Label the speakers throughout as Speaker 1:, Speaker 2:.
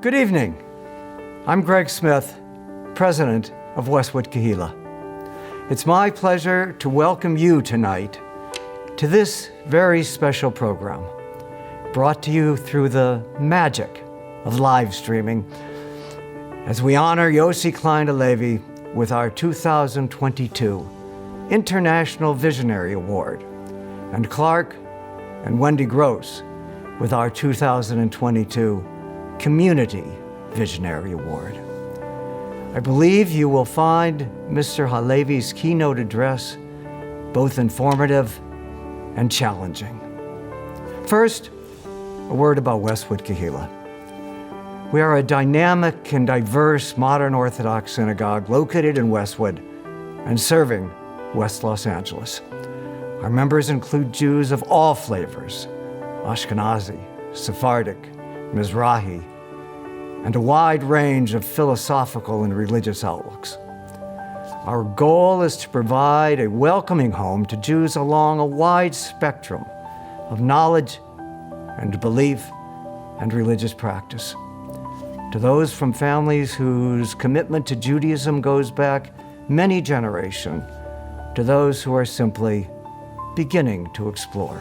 Speaker 1: Good evening. I'm Greg Smith, President of Westwood Kehilla. It's my pleasure to welcome you tonight to this very special program, brought to you through the magic of live streaming, as we honor Yossi Klein Halevi with our 2022 International Visionary Award, and Clark and Wendy Gross with our 2022 Community Visionary Award. I believe you will find Mr. Halevi's keynote address both informative and challenging. First, a word about Westwood Kehilla. We are a dynamic and diverse modern Orthodox synagogue located in Westwood and serving West Los Angeles. Our members include Jews of all flavors, Ashkenazi, Sephardic, Mizrahi, and a wide range of philosophical and religious outlooks. Our goal is to provide a welcoming home to Jews along a wide spectrum of knowledge and belief and religious practice. To those from families whose commitment to Judaism goes back many generations, to those who are simply beginning to explore.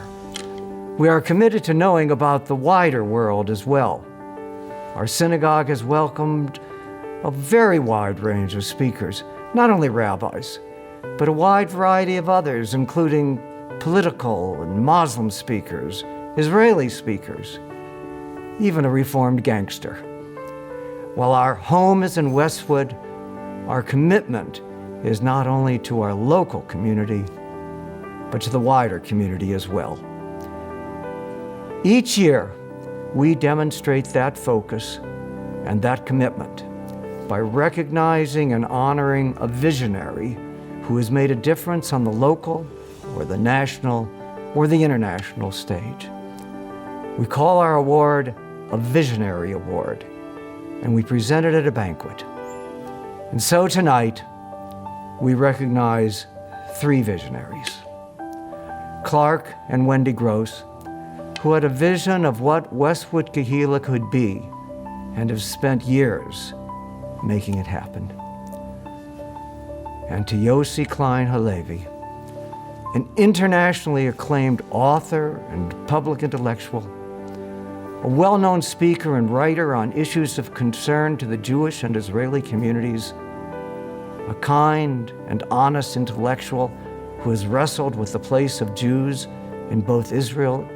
Speaker 1: We are committed to knowing about the wider world as well. Our synagogue has welcomed a very wide range of speakers, not only rabbis, but a wide variety of others, including political and Muslim speakers, Israeli speakers, even a reformed gangster. While our home is in Westwood, our commitment is not only to our local community, but to the wider community as well. Each year, we demonstrate that focus and that commitment by recognizing and honoring a visionary who has made a difference on the local or the national or the international stage. We call our award a Visionary Award, and we present it at a banquet. And so tonight, we recognize three visionaries: Clark and Wendy Gross, who had a vision of what Westwood Kehilla could be and have spent years making it happen. And to Yossi Klein Halevi, an internationally acclaimed author and public intellectual, a well-known speaker and writer on issues of concern to the Jewish and Israeli communities, a kind and honest intellectual who has wrestled with the place of Jews in both Israel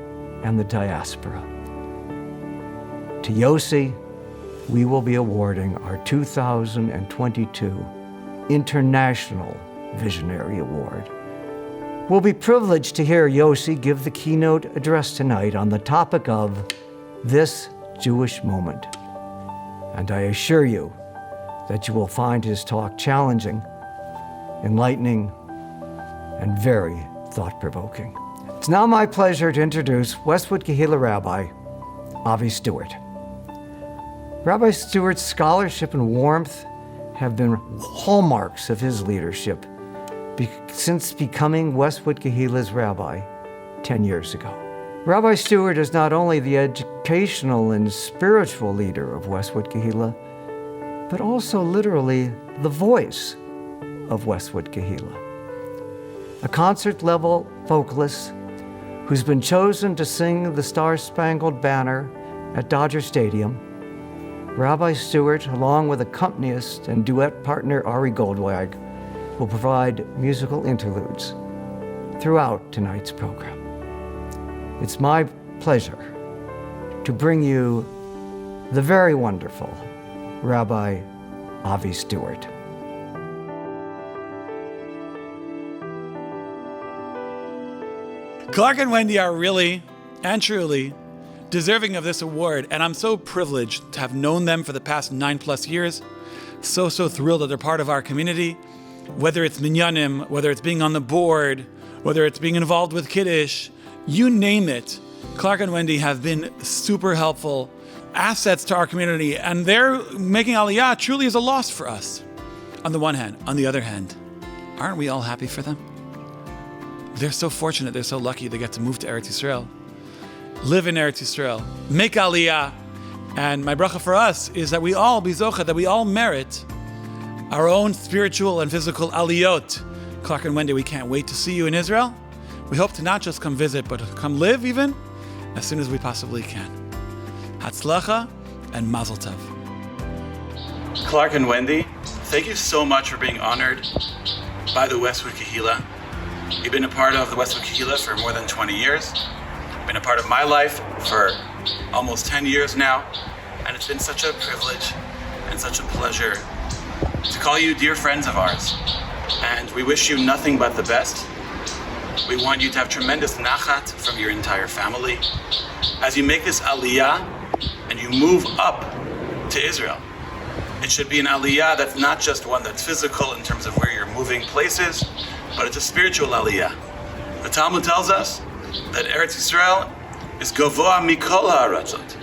Speaker 1: and the diaspora. To Yossi, we will be awarding our 2022 International Visionary Award. We'll be privileged to hear Yossi give the keynote address tonight on the topic of this Jewish moment. And I assure you that you will find his talk challenging, enlightening, and very thought-provoking. It's now my pleasure to introduce Westwood Kehilla Rabbi Avi Stewart. Rabbi Stewart's scholarship and warmth have been hallmarks of his leadership since becoming Westwood Kehilla's rabbi 10 years ago. Rabbi Stewart is not only the educational and spiritual leader of Westwood Kehilla, but also literally the voice of Westwood Kehilla. A concert-level vocalist who's been chosen to sing the Star-Spangled Banner at Dodger Stadium, Rabbi Stewart, along with accompanist and duet partner Ari Goldwag, will provide musical interludes throughout tonight's program. It's my pleasure to bring you the very wonderful Rabbi Avi Stewart.
Speaker 2: Clark and Wendy are really and truly deserving of this award, and I'm so privileged to have known them for the past 9+ years. So thrilled that they're part of our community, whether it's minyanim, whether it's being on the board, whether it's being involved with Kiddush, you name it. Clark and Wendy have been super helpful assets to our community, and their making Aliyah truly is a loss for us. On the one hand. On the other hand, aren't we all happy for them? They're so fortunate, they're so lucky they get to move to Eretz Yisrael, live in Eretz Yisrael, make Aliyah, And my bracha for us is that we all be zocha, that we all merit our own spiritual and physical aliyot. Clark and Wendy, we can't wait to see you in Israel. We hope to not just come visit, but come live even as soon as we possibly can. Hatzlacha and Mazel Tov. Clark and Wendy, thank you so much for being honored by the Westwood Kehilla. You've been a part of the Westwood Kehilla for more than 20 years. Been a part of my life for almost 10 years now, and it's been such a privilege and such a pleasure to call you dear friends of ours. And we wish you nothing but the best. We want you to have tremendous nachat from your entire family as you make this aliyah and you move up to Israel. It should be an aliyah that's not just one that's physical in terms of where you're moving places, but it's a spiritual aliyah. The Talmud tells us that Eretz Yisrael is Gavoa Mikol Ha'aratzot,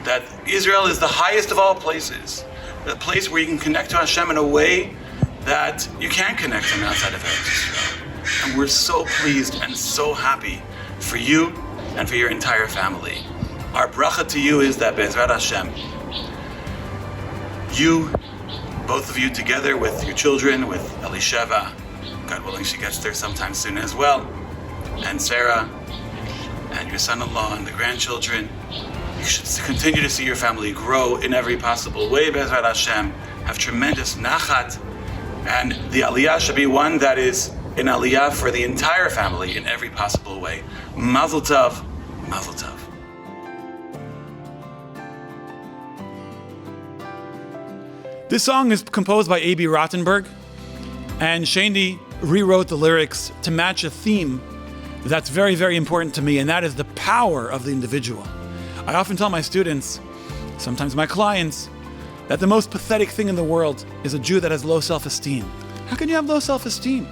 Speaker 2: that Israel is the highest of all places, the place where you can connect to Hashem in a way that you can't connect to Him outside of Eretz Yisrael. And we're so pleased and so happy for you and for your entire family. Our bracha to you is that Be'ezrat Hashem, you, both of you together with your children, with Elisheva, God willing she gets there sometime soon as well, and Sarah, and your son-in-law and the grandchildren, you should continue to see your family grow in every possible way, Be'ezrat Hashem, have tremendous nachat, and the aliyah should be one that is an aliyah for the entire family in every possible way. Mazel Tov, Mazel Tov. This song is composed by A.B. Rottenberg, and Shani rewrote the lyrics to match a theme that's very, very important to me, and that is the power of the individual. I often tell my students, sometimes my clients, that the most pathetic thing in the world is a Jew that has low self-esteem. How can you have low self-esteem?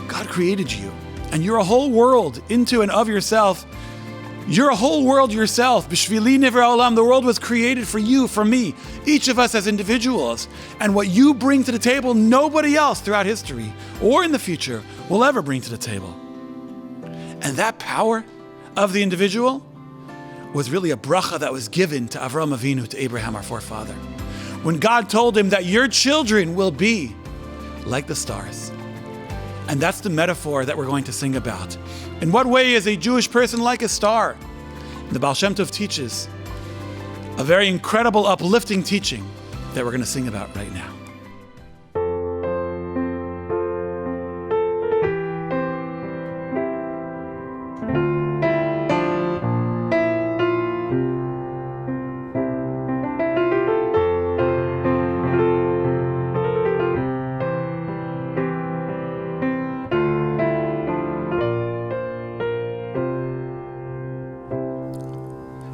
Speaker 2: God created you, and you're a whole world into and of yourself. You're a whole world yourself. B'shvili nivra olam, the world was created for you, for me, each of us as individuals. And what you bring to the table, nobody else throughout history or in the future will ever bring to the table. And that power of the individual was really a bracha that was given to Avraham Avinu, to Abraham, our forefather. When God told him that your children will be like the stars. And that's the metaphor that we're going to sing about. In what way is a Jewish person like a star? The Baal Shem Tov teaches a very incredible, uplifting teaching that we're going to sing about right now.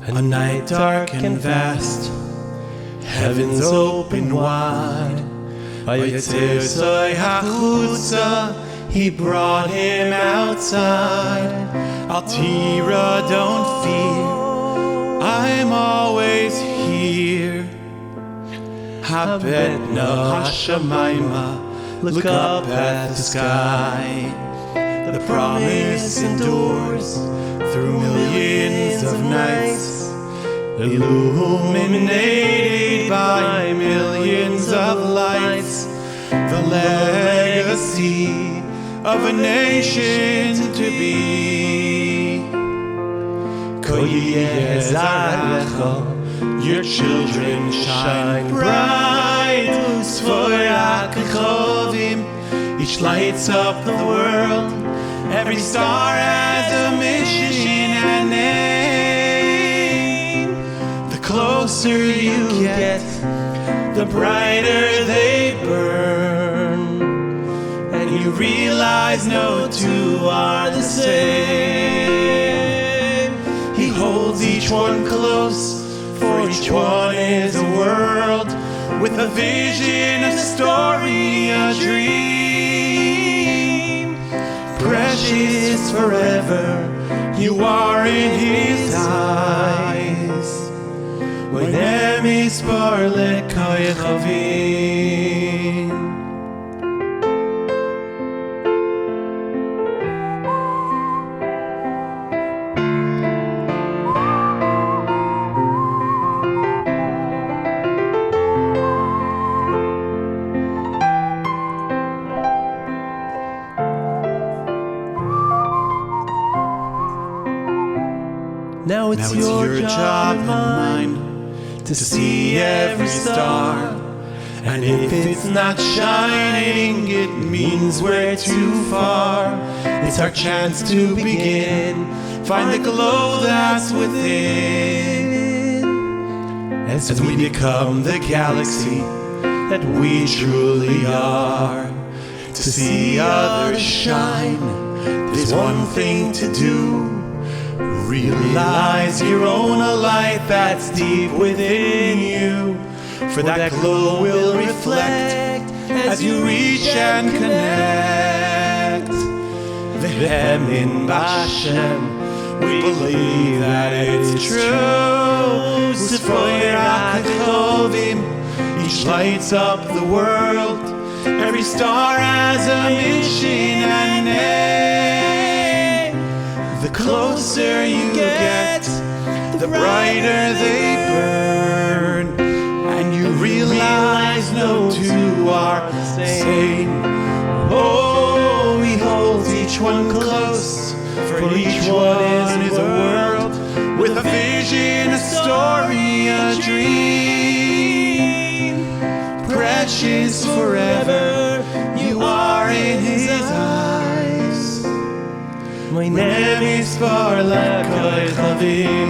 Speaker 3: A night dark and vast, heavens open wide. Vayetzer Zoi hachutza, he brought him outside. Al tira, don't fear, I'm always here. Habetna hashamayma, look up at the sky. The promise endures through millions of nights, illuminated by millions of lights. The legacy of a nation to be. Your children shine bright. Each lights up the world. Every star has a mission and name. The closer you get, the brighter they burn. And you realize no two are the same. He holds each one close, for each one is a world with a vision, a story, a dream. Precious forever, you are in his eyes. When emis bar lekaychavim. Now it's your job and mine to see every star. And if it's not shining, it means we're too far. It's our chance to begin. Find the glow that's within. As we become the galaxy that we truly are. To see others shine, there's one thing to do. Realize your own light that's deep within you. For that glow will reflect as you reach and connect. V'hemin b'Hashem, we believe that it's true. Sefoirach Chovim, each lights up the world. Every star has a mission and name. The closer you get, the brighter they burn. And you realize no two are the same. Oh, he holds each one close, for each one is a world, with a vision, a story, a dream. Precious forever, you are in his eyes. My name is Barlek Chavim.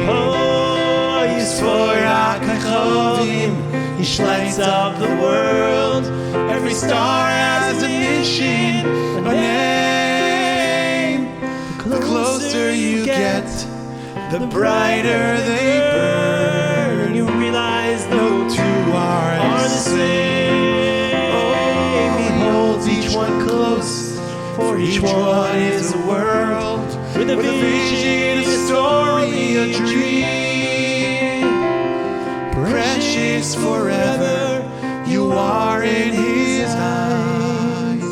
Speaker 3: Oh, Yisforach Chavim. He lights up the world. Every star has a mission, a name. The closer you get, the brighter they burn. You realize no two are the same. Oh, he holds each one close, for each one is a world, with a vision, a story, a dream. Precious forever, you are in his eyes.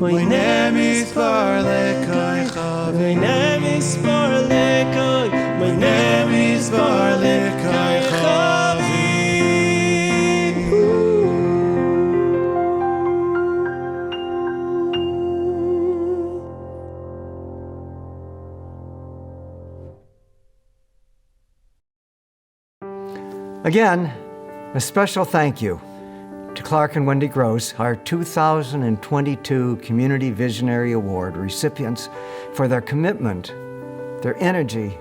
Speaker 3: My name is Barlek Chavim. My name is Barlek Chavim. My name is Barlek Chavim.
Speaker 1: Again, a special thank you to Clark and Wendy Gross, our 2022 Community Visionary Award recipients, for their commitment, their energy,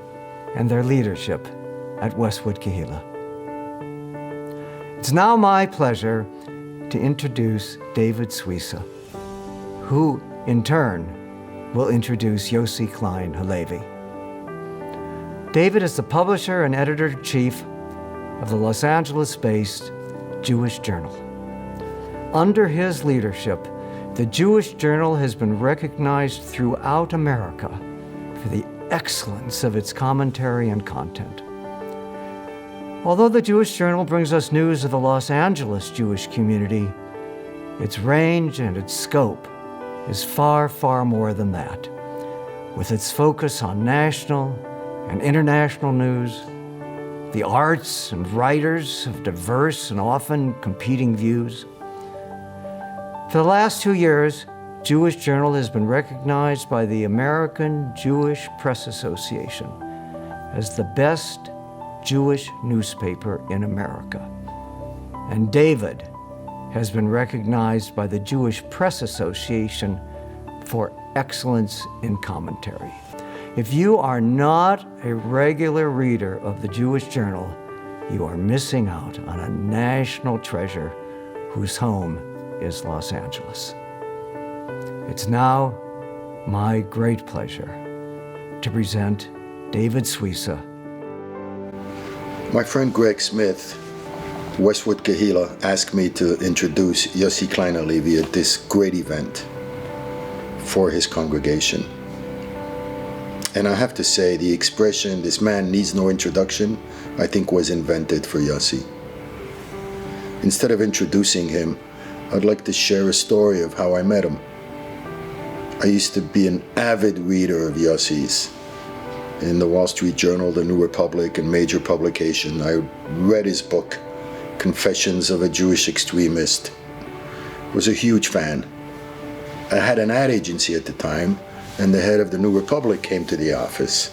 Speaker 1: and their leadership at Westwood Kehilla. It's now my pleasure to introduce David Suissa, who, in turn, will introduce Yossi Klein Halevi. David is the publisher and editor-in-chief of the Los Angeles-based Jewish Journal. Under his leadership, the Jewish Journal has been recognized throughout America for the excellence of its commentary and content. Although the Jewish Journal brings us news of the Los Angeles Jewish community, its range and its scope is far, far more than that, with its focus on national and international news, the arts and writers of diverse and often competing views. For the last 2 years, Jewish Journal has been recognized by the American Jewish Press Association as the best Jewish newspaper in America. And David has been recognized by the Jewish Press Association for excellence in commentary. If you are not a regular reader of the Jewish Journal, you are missing out on a national treasure whose home is Los Angeles. It's now my great pleasure to present David Suissa.
Speaker 4: My friend Greg Smith, Westwood Kehilla, asked me to introduce Yossi Klein Halevi at this great event for his congregation. And I have to say, the expression, "this man needs no introduction," I think was invented for Yossi. Instead of introducing him, I'd like to share a story of how I met him. I used to be an avid reader of Yossi's. In the Wall Street Journal, the New Republic, and major publication, I read his book, Confessions of a Jewish Extremist. I was a huge fan. I had an ad agency at the time, and the head of the New Republic came to the office.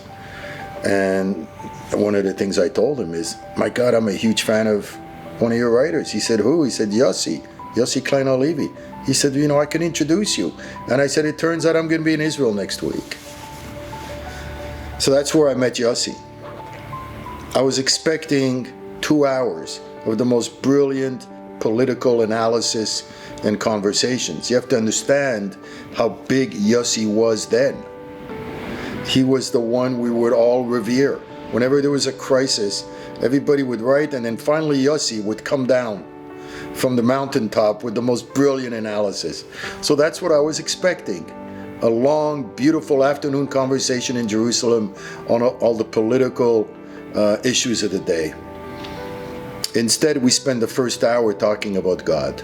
Speaker 4: And one of the things I told him is, my God, I'm a huge fan of one of your writers. He said, who? He said, Yossi Kleiner Levy. He said, you know, I can introduce you. And I said, it turns out I'm going to be in Israel next week. So that's where I met Yossi. I was expecting 2 hours of the most brilliant political analysis and conversations. You have to understand how big Yossi was then. He was the one we would all revere. Whenever there was a crisis, everybody would write, and then finally Yossi would come down from the mountaintop with the most brilliant analysis. So that's what I was expecting. A long, beautiful afternoon conversation in Jerusalem on all the political issues of the day. Instead, we spent the first hour talking about God.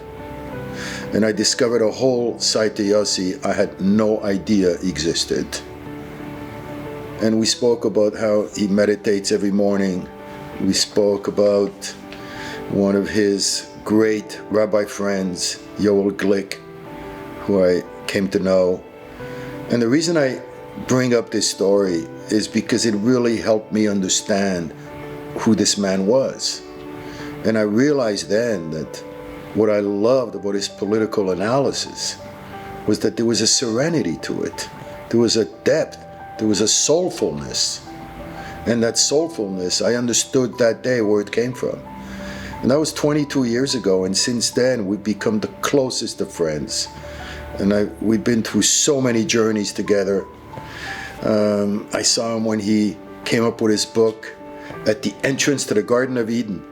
Speaker 4: And I discovered a whole side to Yossi I had no idea existed. And we spoke about how he meditates every morning. We spoke about one of his great rabbi friends, Yoel Glick, who I came to know. And the reason I bring up this story is because it really helped me understand who this man was. And I realized then that what I loved about his political analysis was that there was a serenity to it. There was a depth. There was a soulfulness. And that soulfulness, I understood that day where it came from. And that was 22 years ago. And since then, we've become the closest of friends. And we've been through so many journeys together. I saw him when he came up with his book at the entrance to the Garden of Eden.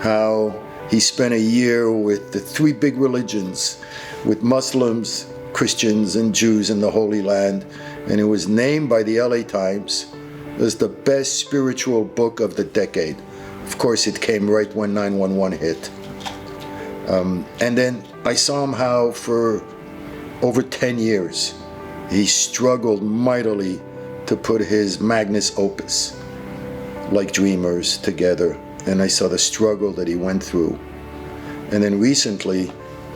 Speaker 4: How he spent a year with the 3 big religions, with Muslims, Christians, and Jews in the Holy Land. And it was named by the LA Times as the best spiritual book of the decade. Of course, it came right when 9/11 hit. And then I saw him how for over 10 years, he struggled mightily to put his magnus opus, Like Dreamers, together. And I saw the struggle that he went through. And then recently,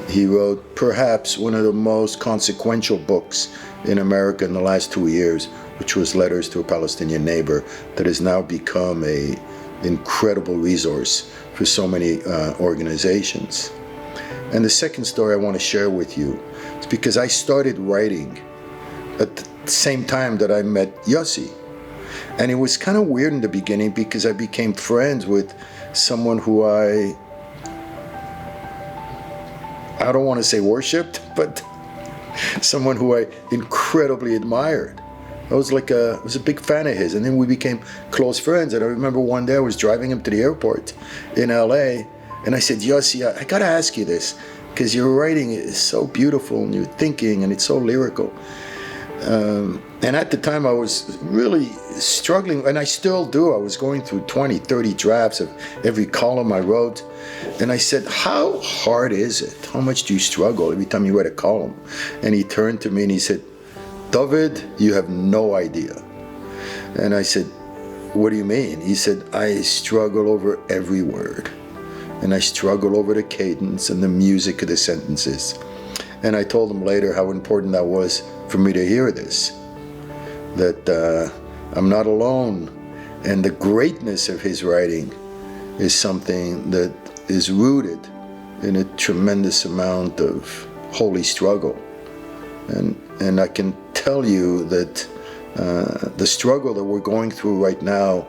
Speaker 4: he wrote perhaps one of the most consequential books in America in the last 2 years, which was Letters to a Palestinian Neighbor, that has now become an incredible resource for so many organizations. And the second story I want to share with you is because I started writing at the same time that I met Yossi. And it was kind of weird in the beginning because I became friends with someone who I don't want to say worshipped, but someone who I incredibly admired. I was a big fan of his, and then we became close friends. And I remember one day I was driving him to the airport in LA, and I said, Yossi, I gotta ask you this, because your writing is so beautiful, and your thinking, and it's so lyrical. And at the time I was really struggling, and I still do. I was going through 20, 30 drafts of every column I wrote. And I said, how hard is it? How much do you struggle every time you write a column? And he turned to me and he said, David, you have no idea. And I said, what do you mean? He said, I struggle over every word. And I struggle over the cadence and the music of the sentences. And I told him later how important that was for me to hear this, that I'm not alone. And the greatness of his writing is something that is rooted in a tremendous amount of holy struggle. And I can tell you that the struggle that we're going through right now,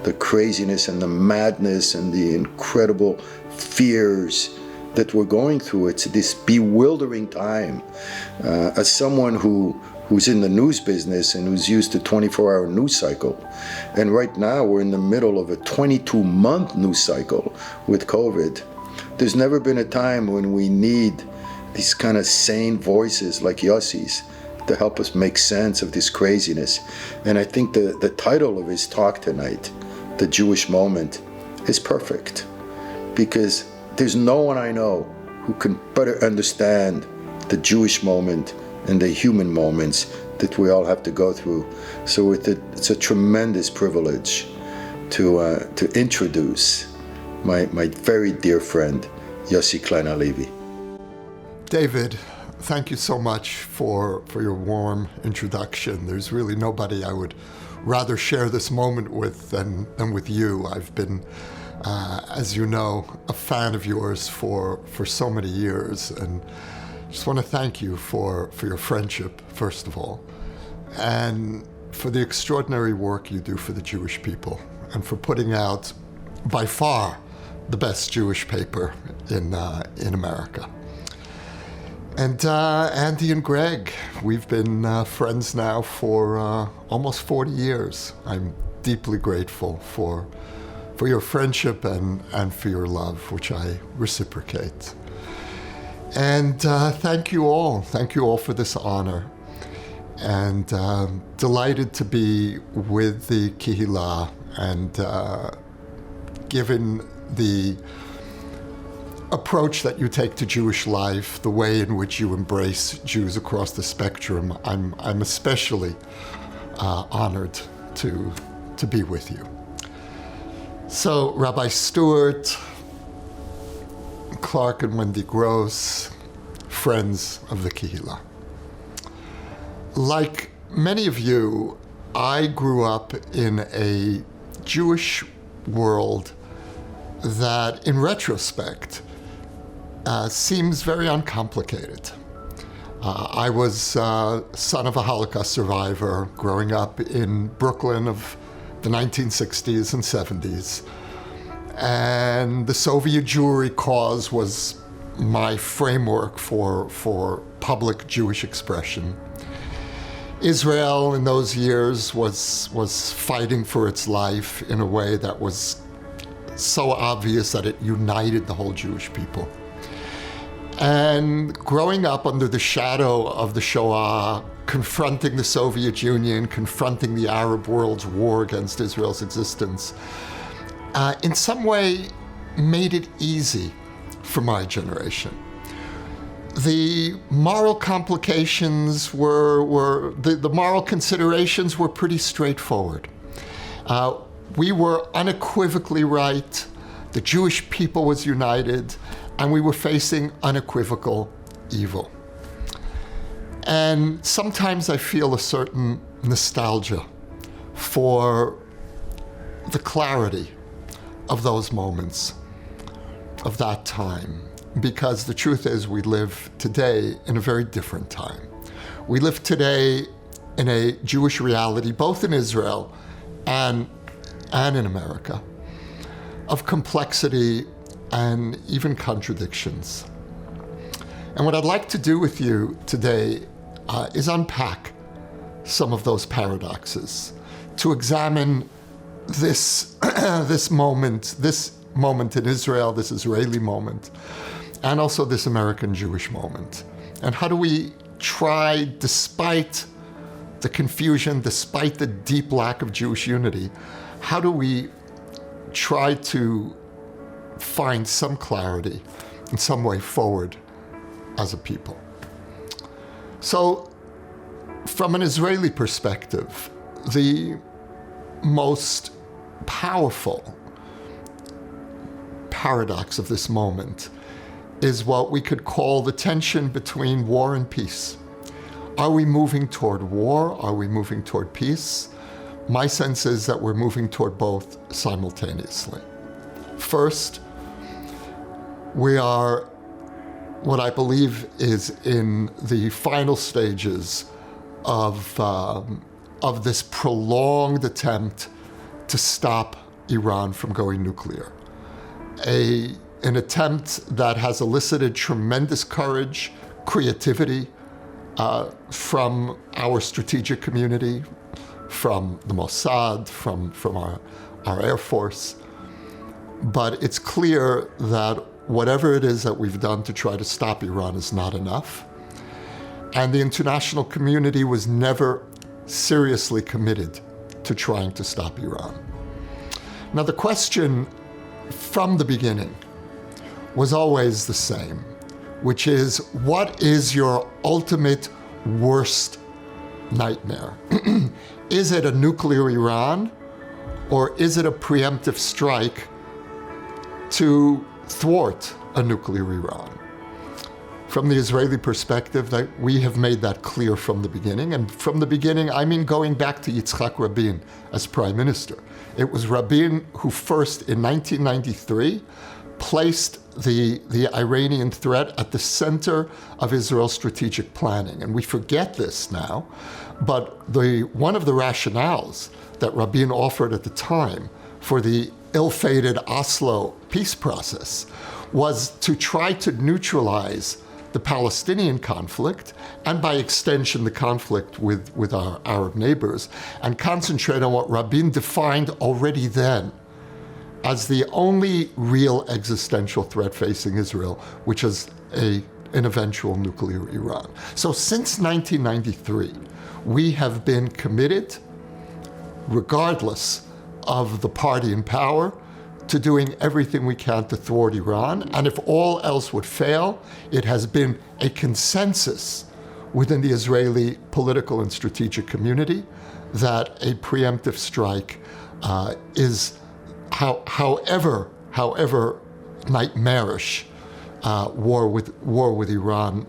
Speaker 4: the craziness and the madness and the incredible fears that we're going through, it's this bewildering time. As someone who's in the news business and who's used to 24-hour news cycle, and right now we're in the middle of a 22-month news cycle with COVID, there's never been a time when we need these kind of sane voices like Yossi's to help us make sense of this craziness. And I think the title of his talk tonight, The Jewish Moment, is perfect, because there's no one I know who can better understand the Jewish moment and the human moments that we all have to go through. So it's a tremendous privilege to introduce my very dear friend, Yossi Kleiner Levy.
Speaker 5: David, thank you so much for your warm introduction. There's really nobody I would rather share this moment with than with you. I've been, as you know, a fan of yours for so many years, and just want to thank you for your friendship, first of all, and for the extraordinary work you do for the Jewish people, and for putting out, by far, the best Jewish paper in America. And Andy and Greg, we've been friends now for almost 40 years. I'm deeply grateful for your friendship and for your love, which I reciprocate. And thank you all for this honor. And delighted to be with the Kehilla, and given the approach that you take to Jewish life, the way in which you embrace Jews across the spectrum, I'm especially honored to be with you. So, Rabbi Stewart, Clark and Wendy Gross, friends of the Kehilla. Like many of you, I grew up in a Jewish world that, in retrospect, seems very uncomplicated. I was son of a Holocaust survivor growing up in Brooklyn of the 1960s and 70s. And the Soviet Jewry cause was my framework for public Jewish expression. Israel in those years was fighting for its life in a way that was so obvious that it united the whole Jewish people. And growing up under the shadow of the Shoah, confronting the Soviet Union, confronting the Arab world's war against Israel's existence, in some way made it easy for my generation. The moral complications the moral considerations were pretty straightforward. We were unequivocally right, the Jewish people was united, and we were facing unequivocal evil. And sometimes I feel a certain nostalgia for the clarity of those moments, of that time. Because the truth is, we live today in a very different time. We live today in a Jewish reality, both in Israel and in America, of complexity and even contradictions. And what I'd like to do with you today is unpack some of those paradoxes, to examine this moment in Israel, this Israeli moment, and also this American Jewish moment. And how do we try, despite the confusion, despite the deep lack of Jewish unity, how do we try to find some clarity and some way forward as a people? So, from an Israeli perspective, the most powerful paradox of this moment is what we could call the tension between war and peace. Are we moving toward war? Are we moving toward peace? My sense is that we're moving toward both simultaneously. First, we are what I believe is in the final stages of this prolonged attempt to stop Iran from going nuclear. An attempt that has elicited tremendous courage, creativity from our strategic community, from the Mossad, from our Air Force. But it's clear that whatever it is that we've done to try to stop Iran is not enough. And the international community was never seriously committed to trying to stop Iran. Now, the question from the beginning was always the same, which is, what is your ultimate worst nightmare? Is it a nuclear Iran, or is it a preemptive strike to thwart a nuclear Iran? from the Israeli perspective, that we have made that clear from the beginning. And from the beginning, I mean going back to Yitzhak Rabin as prime minister. It was Rabin who first, in 1993, placed the Iranian threat at the center of Israel's strategic planning. And we forget this now, but one of the rationales that Rabin offered at the time for the ill-fated Oslo peace process was to try to neutralize the Palestinian conflict, and by extension the conflict with our Arab neighbors, and concentrate on what Rabin defined already then as the only real existential threat facing Israel, which is an eventual nuclear Iran. So since 1993, we have been committed, regardless of the party in power, to doing everything we can to thwart Iran. And if all else would fail, it has been a consensus within the Israeli political and strategic community that a preemptive strike is, however nightmarish war with Iran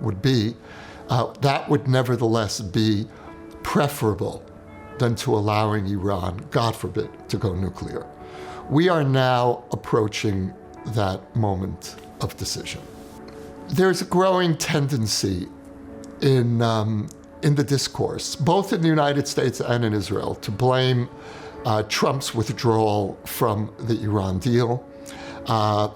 Speaker 5: would be, that would nevertheless be preferable than to allowing Iran, God forbid, to go nuclear. We are now approaching that moment of decision. There's a growing tendency in the discourse, both in the United States and in Israel, to blame Trump's withdrawal from the Iran deal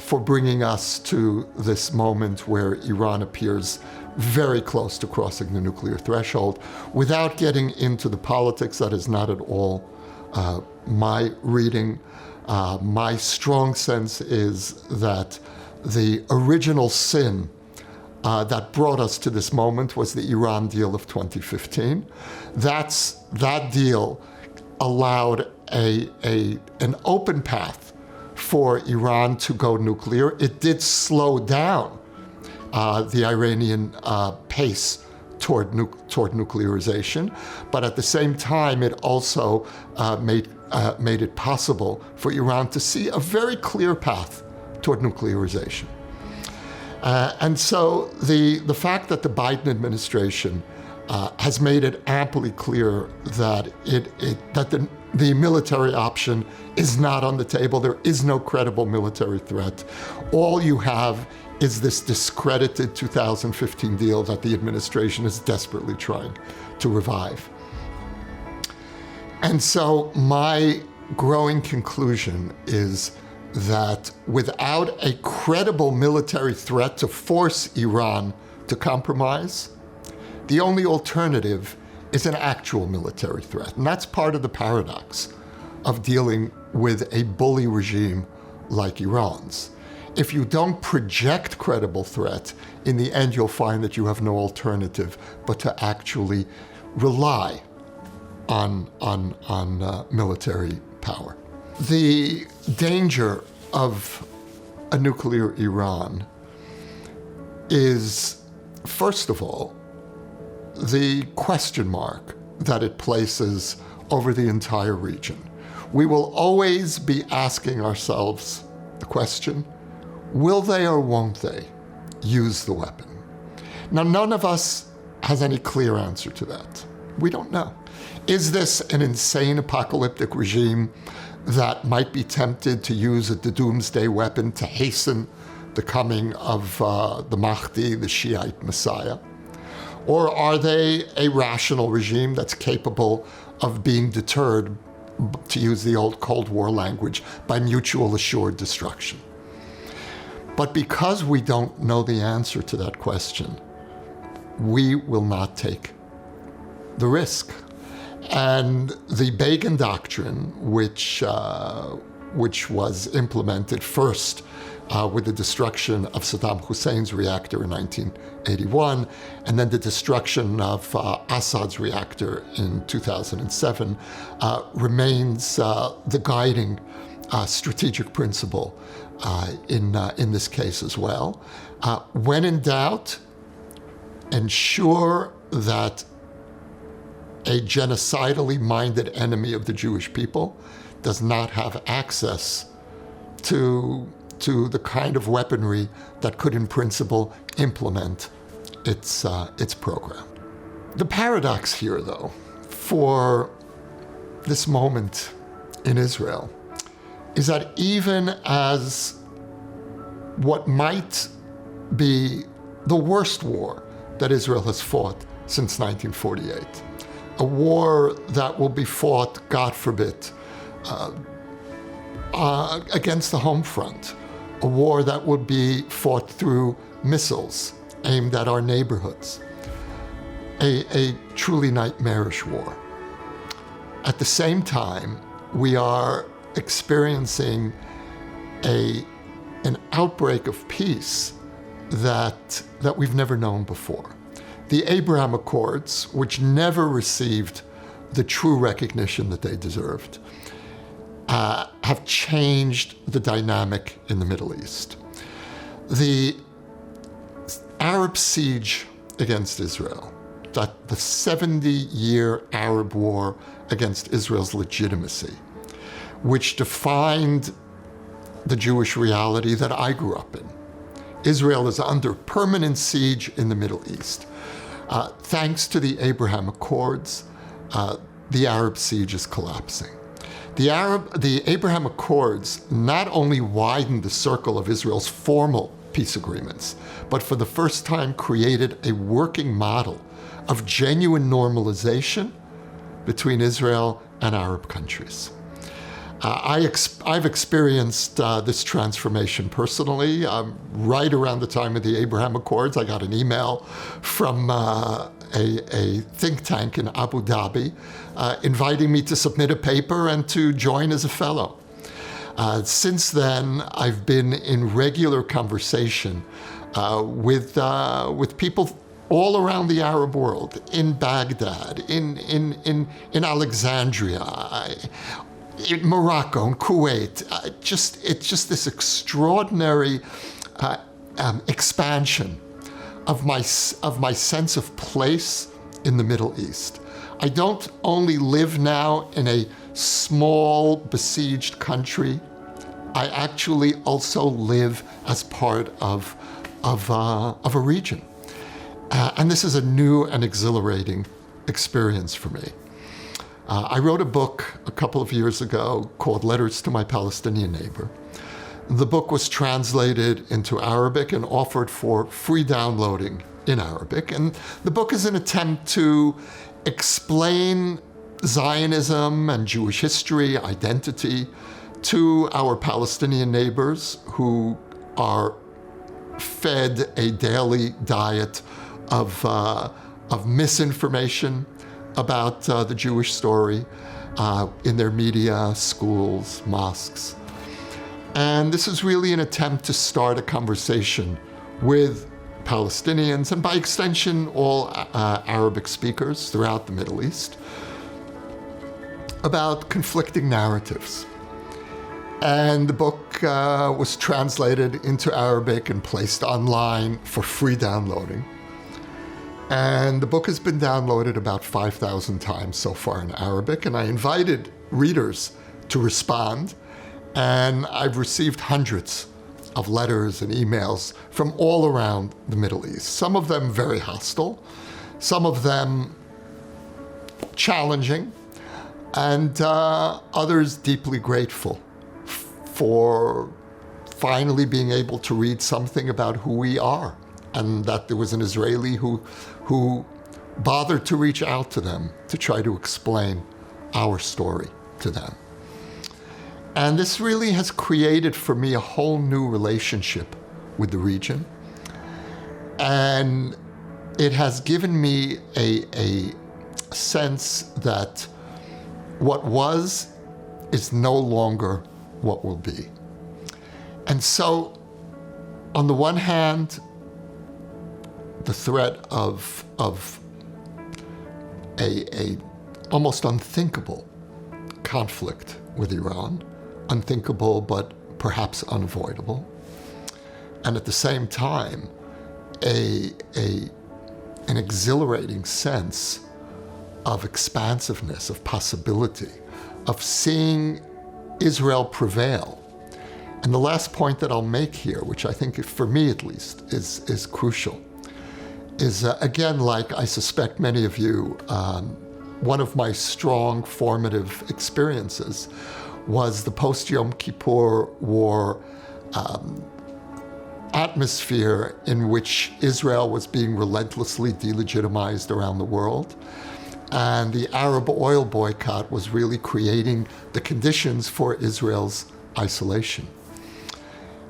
Speaker 5: for bringing us to this moment where Iran appears very close to crossing the nuclear threshold. Without getting into the politics, that is not at all my reading. My strong sense is that the original sin that brought us to this moment was the Iran deal of 2015. That deal allowed an open path for Iran to go nuclear. It did slow down the Iranian pace toward nuclearization, but at the same time, it also made it possible for Iran to see a very clear path toward nuclearization. And so the fact that the Biden administration has made it amply clear that the military option is not on the table, there is no credible military threat. All you have is this discredited 2015 deal that the administration is desperately trying to revive. And so my growing conclusion is that without a credible military threat to force Iran to compromise, the only alternative is an actual military threat. And that's part of the paradox of dealing with a bully regime like Iran's. If you don't project credible threat, in the end you'll find that you have no alternative but to actually rely on military power. The danger of a nuclear Iran is, first of all, the question mark that it places over the entire region. We will always be asking ourselves the question, will they or won't they use the weapon? Now, none of us has any clear answer to that. We don't know. Is this an insane apocalyptic regime that might be tempted to use the doomsday weapon to hasten the coming of the Mahdi, the Shiite Messiah? Or are they a rational regime that's capable of being deterred, to use the old Cold War language, by mutual assured destruction? But because we don't know the answer to that question, we will not take the risk. And the Begin Doctrine, which was implemented first with the destruction of Saddam Hussein's reactor in 1981, and then the destruction of Assad's reactor in 2007, remains the guiding strategic principle in this case as well. When in doubt, ensure that a genocidally minded enemy of the Jewish people does not have access to to the kind of weaponry that could, in principle, implement its program. The paradox here, though, for this moment in Israel is that even as what might be the worst war that Israel has fought since 1948, a war that will be fought, God forbid, against the home front, a war that would be fought through missiles aimed at our neighborhoods, a truly nightmarish war. At the same time, we are experiencing an outbreak of peace that we've never known before. The Abraham Accords, which never received the true recognition that they deserved, have changed the dynamic in the Middle East. The Arab siege against Israel, that the 70-year Arab war against Israel's legitimacy, which defined the Jewish reality that I grew up in. Israel is under permanent siege in the Middle East. Thanks to the Abraham Accords, the Arab siege is collapsing. The Abraham Accords not only widened the circle of Israel's formal peace agreements, but for the first time created a working model of genuine normalization between Israel and Arab countries. I've experienced this transformation personally. Right around the time of the Abraham Accords, I got an email from a think tank in Abu Dhabi inviting me to submit a paper and to join as a fellow. Since then, I've been in regular conversation with people all around the Arab world, in Baghdad, in Alexandria, in Morocco, in Kuwait. It's just this extraordinary expansion of my sense of place in the Middle East. I don't only live now in a small besieged country. I actually also live as part of a region. And this is a new and exhilarating experience for me. I wrote a book a couple of years ago called Letters to My Palestinian Neighbor. The book was translated into Arabic and offered for free downloading in Arabic. And the book is an attempt to explain Zionism and Jewish history, identity, to our Palestinian neighbors who are fed a daily diet of misinformation about the Jewish story in their media, schools, mosques. And this is really an attempt to start a conversation with Palestinians, and by extension, all Arabic speakers throughout the Middle East, about conflicting narratives. And the book was translated into Arabic and placed online for free downloading. And the book has been downloaded about 5,000 times so far in Arabic, and I invited readers to respond, and I've received hundreds of letters and emails from all around the Middle East. Some of them very hostile, some of them challenging, and others deeply grateful for finally being able to read something about who we are, and that there was an Israeli who bothered to reach out to them to try to explain our story to them. And this really has created for me a whole new relationship with the region. And it has given me a sense that what was is no longer what will be. And so, on the one hand, the threat of a almost unthinkable conflict with Iran, unthinkable but perhaps unavoidable, and at the same time, an exhilarating sense of expansiveness, of possibility, of seeing Israel prevail, And the last point that I'll make here, which I think, for me at least, is crucial, is again, like I suspect many of you, one of my strong formative experiences was the post-Yom Kippur War atmosphere in which Israel was being relentlessly delegitimized around the world. And the Arab oil boycott was really creating the conditions for Israel's isolation.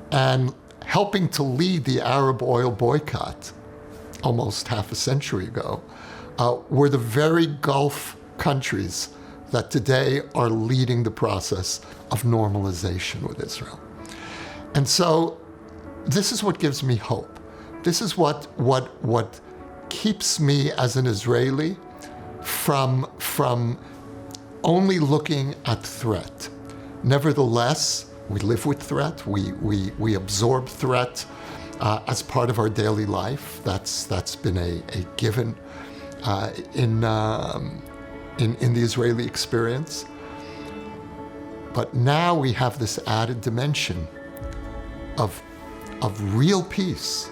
Speaker 5: And helping to lead the Arab oil boycott almost half a century ago were the very Gulf countries that today are leading the process of normalization with Israel. And so this is what gives me hope. This is what keeps me as an Israeli from only looking at threat. Nevertheless, we live with threat. We absorb threat as part of our daily life. That's been a given in the Israeli experience. But now we have this added dimension of real peace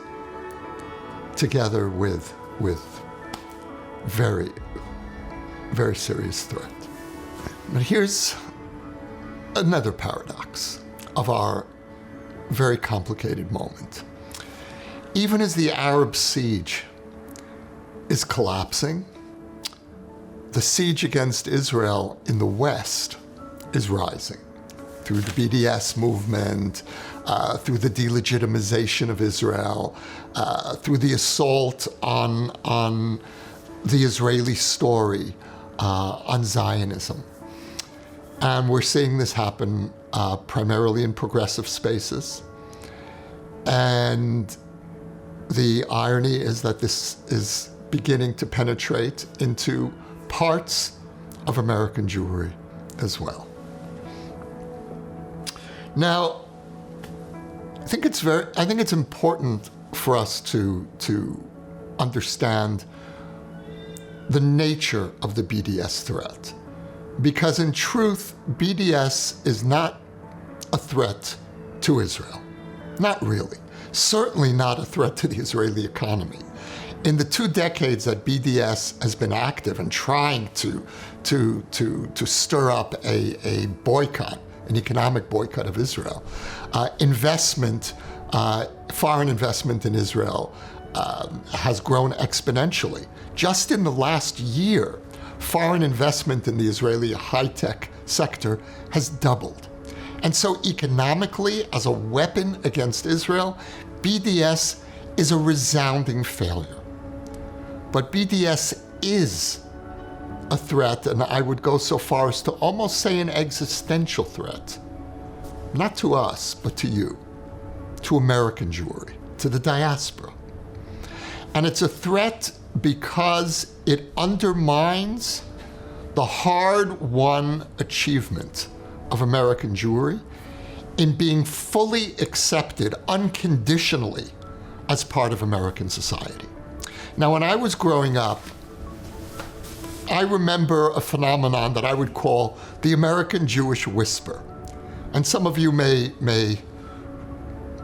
Speaker 5: together with very, very serious threat. But here's another paradox of our very complicated moment. Even as the Arab siege is collapsing, the siege against Israel in the West is rising through the BDS movement, through the delegitimization of Israel, through the assault on the Israeli story, on Zionism. And we're seeing this happen primarily in progressive spaces. And the irony is that this is beginning to penetrate into parts of American Jewry as well. Now, I think it's important for us to understand the nature of the BDS threat. Because in truth, BDS is not a threat to Israel. Not really. Certainly not a threat to the Israeli economy. In the 2 decades that BDS has been active and trying to stir up a boycott, an economic boycott of Israel, foreign investment in Israel has grown exponentially. Just in the last year, foreign investment in the Israeli high-tech sector has doubled. And so economically, as a weapon against Israel, BDS is a resounding failure. But BDS is a threat, and I would go so far as to almost say an existential threat. Not to us, but to you, to American Jewry, to the diaspora. And it's a threat because it undermines the hard-won achievement of American Jewry in being fully accepted unconditionally as part of American society. Now, when I was growing up, I remember a phenomenon that I would call the American Jewish whisper. And some of you may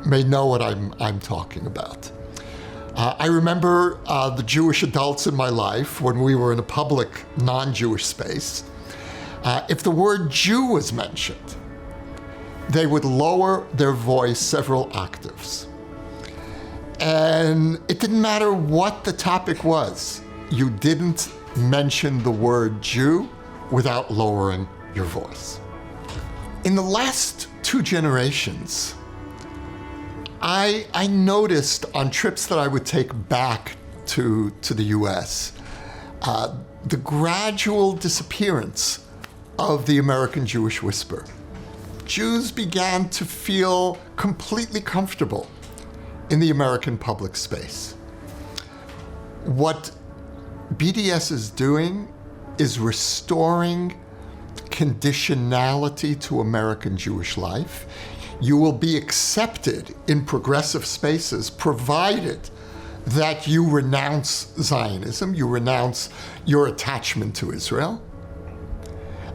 Speaker 5: know what I'm talking about. I remember the Jewish adults in my life when we were in a public non-Jewish space. If the word Jew was mentioned, they would lower their voice several octaves. And it didn't matter what the topic was. You didn't mention the word Jew without lowering your voice. In the last 2 generations, I noticed on trips that I would take back to the US, the gradual disappearance of the American Jewish whisper. Jews began to feel completely comfortable in the American public space. What BDS is doing is restoring conditionality to American Jewish life. You will be accepted in progressive spaces provided that you renounce Zionism, you renounce your attachment to Israel.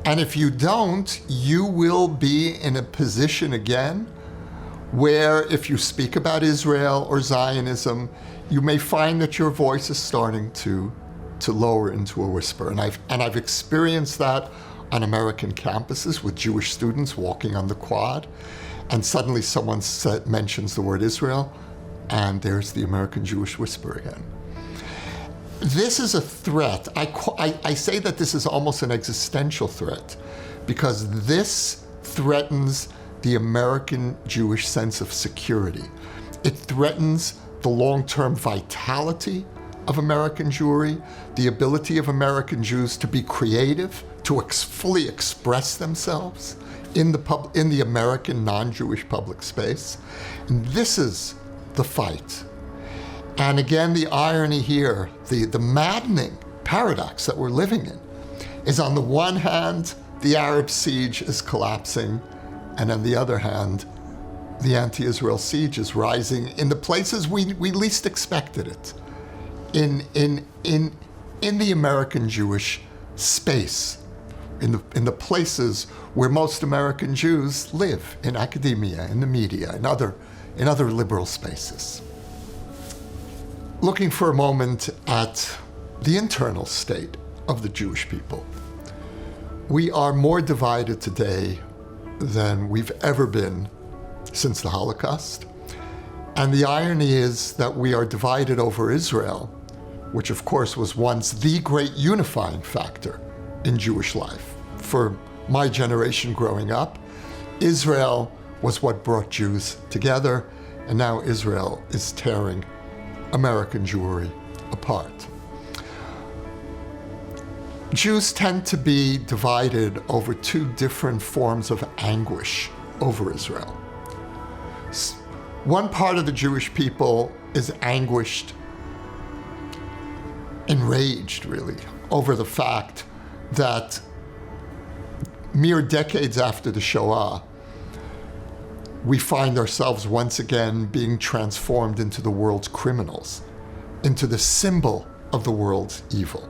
Speaker 5: And if you don't, you will be in a position again where if you speak about Israel or Zionism, you may find that your voice is starting to lower into a whisper. And I've experienced that on American campuses with Jewish students walking on the quad, and suddenly someone mentions the word Israel, and there's the American Jewish whisper again. This is a threat. I say that this is almost an existential threat, because this threatens the American Jewish sense of security. It threatens the long-term vitality of American Jewry, the ability of American Jews to be creative, to fully express themselves in the American non-Jewish public space. And this is the fight. And again, the irony here, the maddening paradox that we're living in, is on the one hand, the Arab siege is collapsing, and on the other hand, the anti-Israel siege is rising in the places we least expected it. In the American Jewish space, in the places where most American Jews live, in academia, in the media, in other liberal spaces. Looking for a moment at the internal state of the Jewish people. We are more divided today than we've ever been since the Holocaust. And the irony is that we are divided over Israel, which of course was once the great unifying factor in Jewish life. For my generation growing up, Israel was what brought Jews together, and now Israel is tearing American Jewry apart. Jews tend to be divided over two different forms of anguish over Israel. One part of the Jewish people is anguished, enraged really, over the fact that mere decades after the Shoah, we find ourselves once again being transformed into the world's criminals, into the symbol of the world's evil.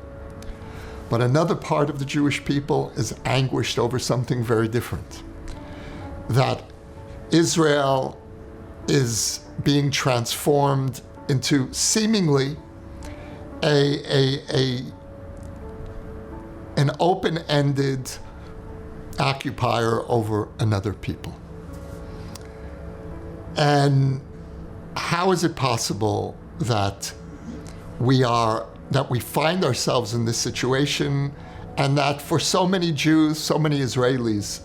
Speaker 5: But another part of the Jewish people is anguished over something very different. That Israel is being transformed into seemingly an open-ended occupier over another people. And how is it possible that we find ourselves in this situation, and that for so many Jews, so many Israelis,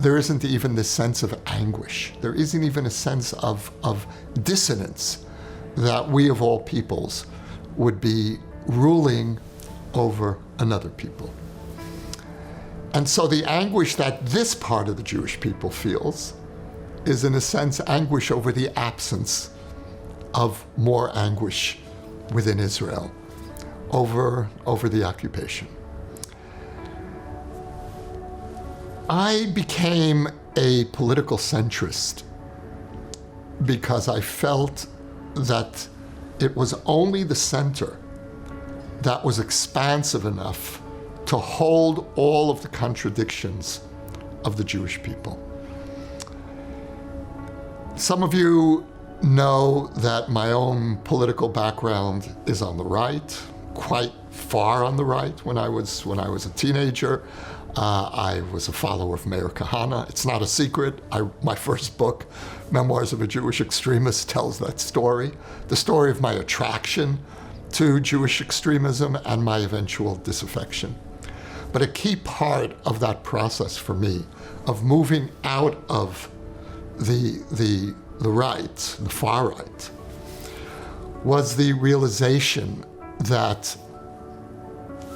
Speaker 5: there isn't even this sense of anguish. There isn't even a sense of dissonance that we of all peoples would be ruling over another people. And so the anguish that this part of the Jewish people feels is, in a sense, anguish over the absence of more anguish within Israel over the occupation. I became a political centrist because I felt that it was only the center that was expansive enough to hold all of the contradictions of the Jewish people. Some of you know that my own political background is on the right, quite far on the right. When I was a teenager, I was a follower of Meir Kahane. It's not a secret. My first book, Memoirs of a Jewish Extremist, tells that story, the story of my attraction to Jewish extremism and my eventual disaffection. But a key part of that process for me, of moving out of the right, the far right, was the realization that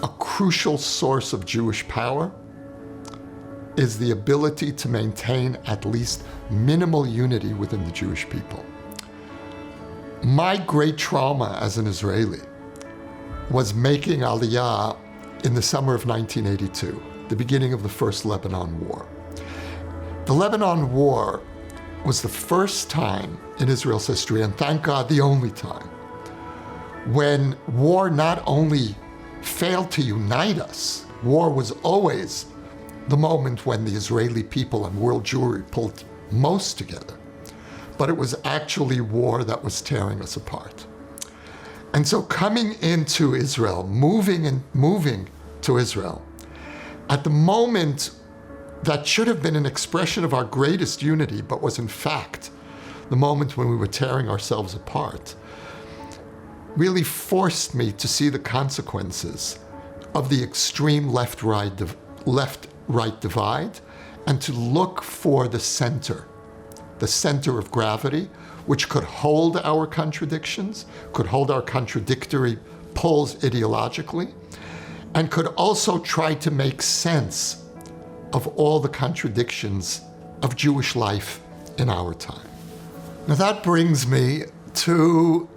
Speaker 5: a crucial source of Jewish power is the ability to maintain at least minimal unity within the Jewish people. My great trauma as an Israeli was making Aliyah in the summer of 1982, the beginning of the first Lebanon War. The Lebanon War was the first time in Israel's history, and thank God the only time, when war not only failed to unite us, war was always the moment when the Israeli people and world Jewry pulled most together. but it was actually war that was tearing us apart. And so coming into Israel, moving to Israel, at the moment that should have been an expression of our greatest unity, but was in fact the moment when we were tearing ourselves apart, really forced me to see the consequences of the extreme left-right divide, and to look for the center of gravity, which could hold our contradictions, could hold our contradictory poles ideologically, and could also try to make sense of all the contradictions of Jewish life in our time. Now that brings me to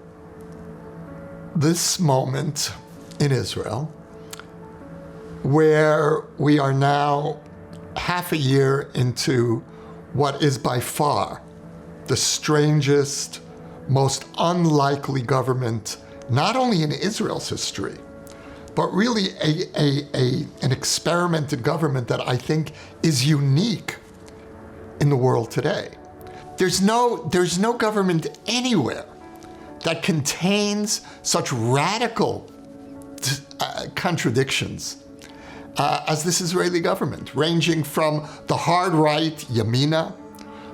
Speaker 5: this moment in Israel, where we are now half a year into what is by far the strangest, most unlikely government, not only in Israel's history, but really an experimented government that I think is unique in the world today. There's no government anywhere that contains such radical contradictions as this Israeli government, ranging from the hard right, Yamina,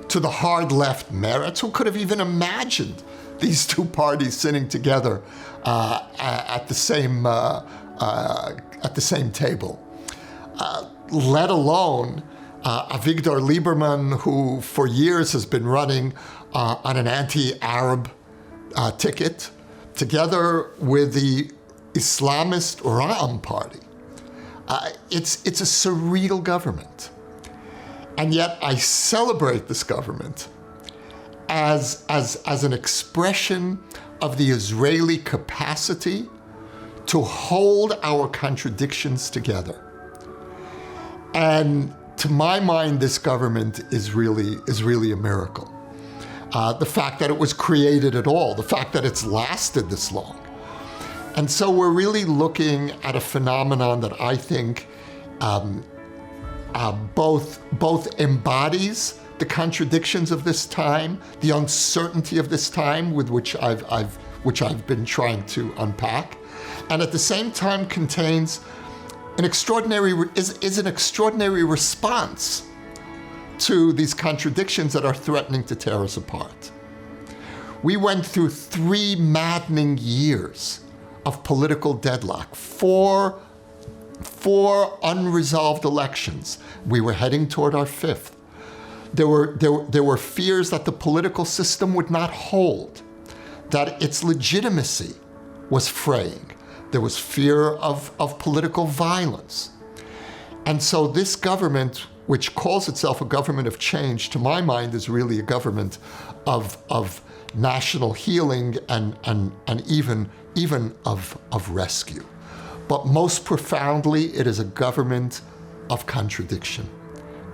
Speaker 5: to the hard left, Meretz. Who could have even imagined these two parties sitting together at the same table? Let alone Avigdor Lieberman, who for years has been running on an anti-Arab ticket, together with the Islamist Ra'am party. It's a surreal government. And yet I celebrate this government as an expression of the Israeli capacity to hold our contradictions together. And to my mind, this government is really a miracle. The fact that it was created at all, the fact that it's lasted this long. And so we're really looking at a phenomenon that I think both embodies the contradictions of this time, the uncertainty of this time with which I've been trying to unpack, and at the same time contains an extraordinary response to these contradictions that are threatening to tear us apart. We went through 3 maddening years of political deadlock, four unresolved elections. We were heading toward our 5th. There were fears that the political system would not hold, that its legitimacy was fraying. There was fear of political violence. And so this government, which calls itself a government of change, to my mind is really a government of national healing and even of rescue. But most profoundly, it is a government of contradiction,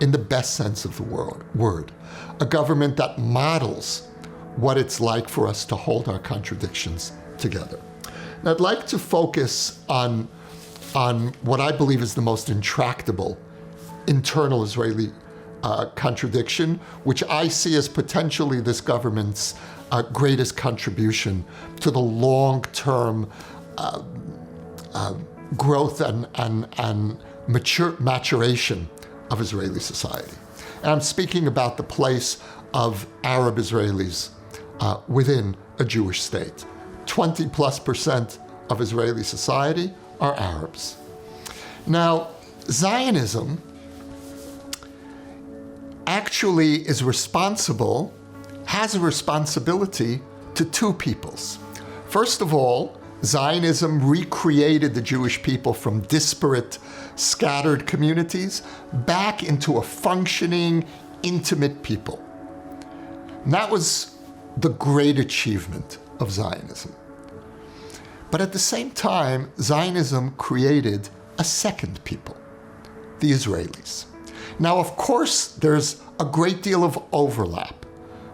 Speaker 5: in the best sense of the word. A government that models what it's like for us to hold our contradictions together. And I'd like to focus on what I believe is the most intractable internal Israeli contradiction, which I see as potentially this government's greatest contribution to the long-term growth and maturation of Israeli society. And I'm speaking about the place of Arab Israelis within a Jewish state. 20+% of Israeli society are Arabs. Now, Zionism actually has a responsibility to 2 peoples. First of all, Zionism recreated the Jewish people from disparate, scattered communities back into a functioning, intimate people. And that was the great achievement of Zionism. But at the same time, Zionism created a second people, the Israelis. Now, of course, there's a great deal of overlap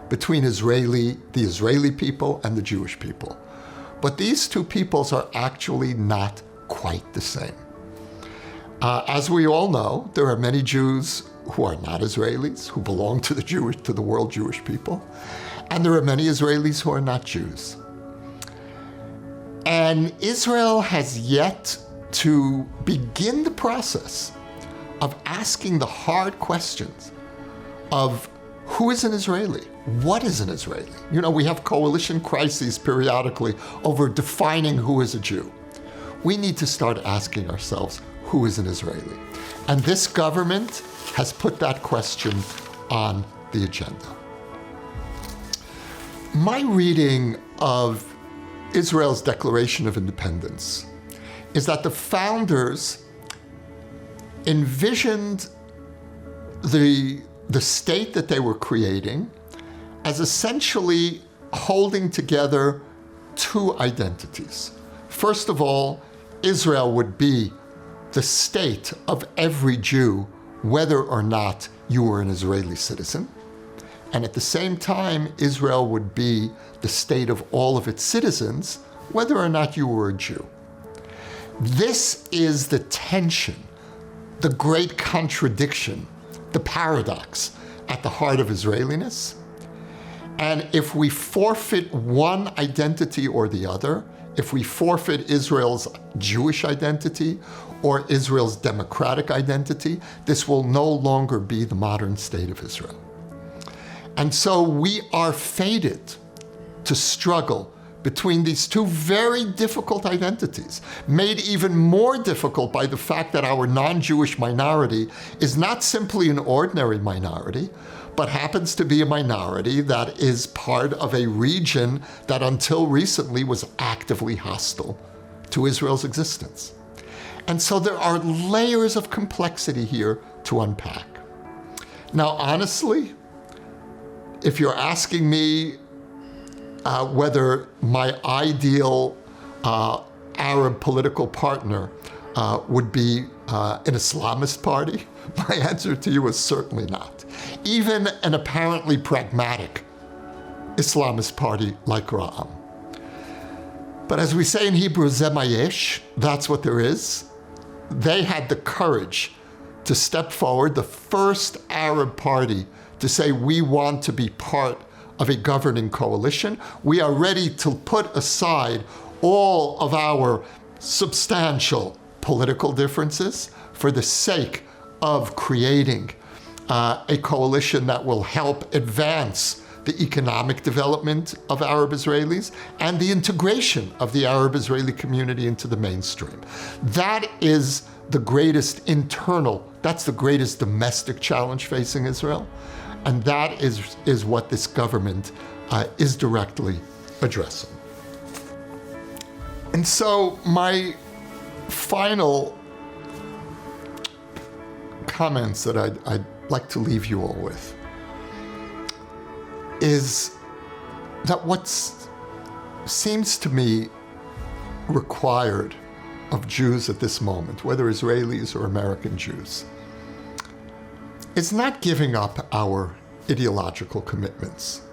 Speaker 5: between the Israeli people and the Jewish people. But these 2 peoples are actually not quite the same. As we all know, there are many Jews who are not Israelis, who belong to the world Jewish people. And there are many Israelis who are not Jews. And Israel has yet to begin the process of asking the hard questions of who is an Israeli? What is an Israeli? You know, we have coalition crises periodically over defining who is a Jew. We need to start asking ourselves, who is an Israeli? And this government has put that question on the agenda. My reading of Israel's Declaration of Independence is that the founders envisioned the state that they were creating as essentially holding together two identities. First of all, Israel would be the state of every Jew, whether or not you were an Israeli citizen. And at the same time, Israel would be the state of all of its citizens, whether or not you were a Jew. This is the tension, the great contradiction, the paradox at the heart of Israeliness. And if we forfeit one identity or the other, if we forfeit Israel's Jewish identity or Israel's democratic identity, this will no longer be the modern state of Israel. And so we are fated to struggle between these two very difficult identities, made even more difficult by the fact that our non-Jewish minority is not simply an ordinary minority, but happens to be a minority that is part of a region that until recently was actively hostile to Israel's existence. And so there are layers of complexity here to unpack. Now, honestly, if you're asking me whether my ideal Arab political partner would be an Islamist party, my answer to you is certainly not. Even an apparently pragmatic Islamist party like Ra'am. But as we say in Hebrew, Ze ma yesh, that's what there is. They had the courage to step forward, the first Arab party to say, we want to be part of a governing coalition. We are ready to put aside all of our substantial political differences for the sake of creating a coalition that will help advance the economic development of Arab Israelis and the integration of the Arab Israeli community into the mainstream. That is the greatest that's the greatest domestic challenge facing Israel. And that is what this government is directly addressing. And so my final comments that I'd like to leave you all with is that what seems to me required of Jews at this moment, whether Israelis or American Jews, is not giving up our ideological commitments,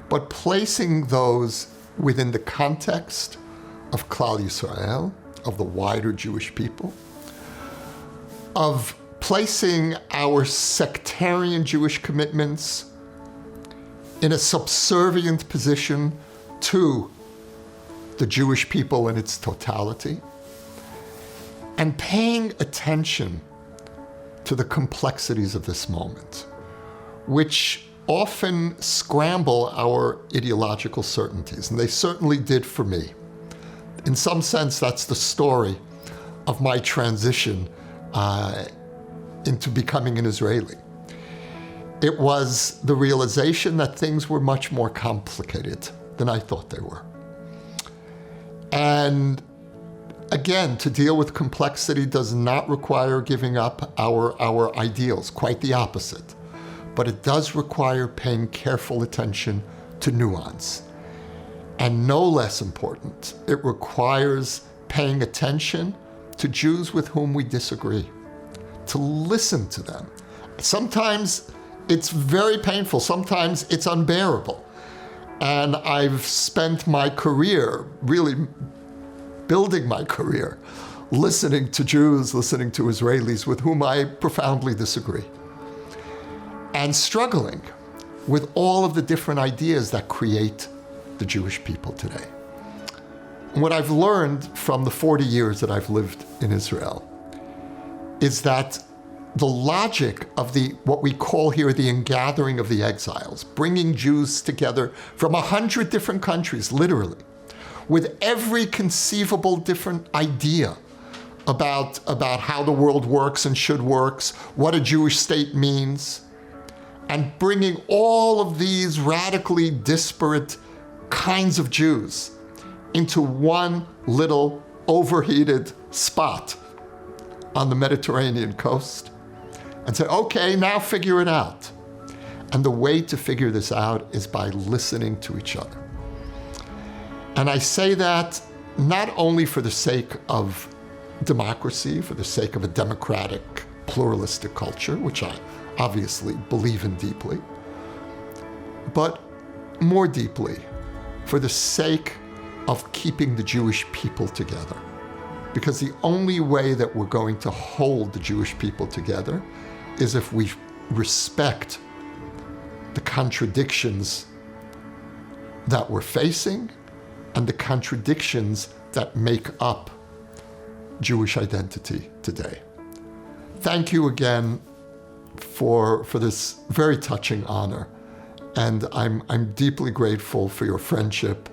Speaker 5: but placing those within the context of Klal Yisrael, of the wider Jewish people, of placing our sectarian Jewish commitments in a subservient position to the Jewish people in its totality, and paying attention to the complexities of this moment, which often scramble our ideological certainties, and they certainly did for me. In some sense, that's the story of my transition into becoming an Israeli. It was the realization that things were much more complicated than I thought they were. And again, to deal with complexity does not require giving up our ideals, quite the opposite. But it does require paying careful attention to nuance. And no less important, it requires paying attention to Jews with whom we disagree, to listen to them. Sometimes it's very painful, sometimes it's unbearable. And I've spent my career, really building my career, listening to Jews, listening to Israelis with whom I profoundly disagree, and struggling with all of the different ideas that create the Jewish people today. What I've learned from the 40 years that I've lived in Israel is that the logic of what we call here the ingathering of the exiles, bringing Jews together from 100 different countries, literally, with every conceivable different idea about how the world works and should works, what a Jewish state means, and bringing all of these radically disparate kinds of Jews into one little overheated spot on the Mediterranean coast and say, okay, now figure it out. And the way to figure this out is by listening to each other. And I say that not only for the sake of democracy, for the sake of a democratic, pluralistic culture, which I obviously believe in deeply, but more deeply for the sake of keeping the Jewish people together. Because the only way that we're going to hold the Jewish people together is if we respect the contradictions that we're facing and the contradictions that make up Jewish identity today. Thank you again for this very touching honor. And I'm deeply grateful for your friendship,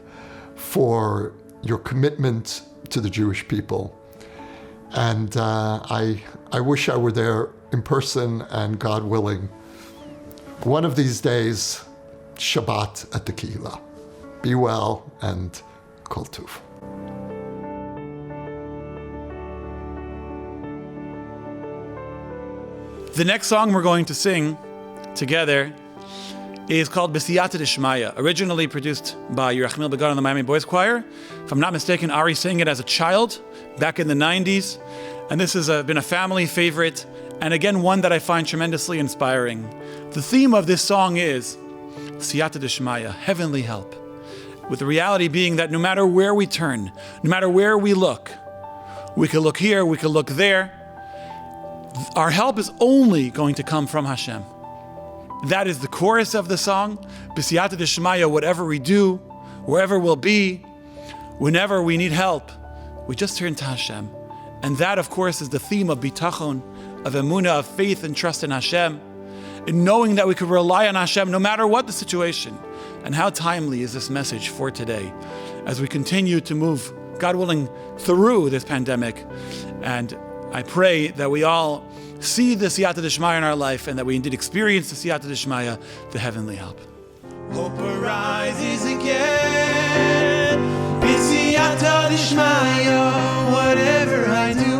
Speaker 5: for your commitment to the Jewish people. And I wish I were there in person, and God willing, one of these days, Shabbat at the Kehilla. Be well and kol tuv.
Speaker 2: The next song we're going to sing together is called B'siyata D'Shmaya, originally produced by Yerachmiel Began and the Miami Boys Choir. If I'm not mistaken, Ari sang it as a child back in the 90s. And this has been a family favorite, and again, one that I find tremendously inspiring. The theme of this song is B'siyata D'Shmaya, heavenly help. With the reality being that no matter where we turn, no matter where we could look here, we could look there, our help is only going to come from Hashem. That is the chorus of the song. B'siyata D'Shmaya, whatever we do, wherever we'll be, whenever we need help, we just turn to Hashem. And that, of course, is the theme of bitachon, of emunah, of faith and trust in Hashem, in knowing that we can rely on Hashem no matter what the situation. And how timely is this message for today as we continue to move, God willing, through this pandemic. And I pray that we all see the Siyata D'Shmaya in our life, and that we indeed experience the Siyata D'Shmaya, the heavenly help.
Speaker 3: Hope arises again. B'siyata D'Shmaya, whatever I do,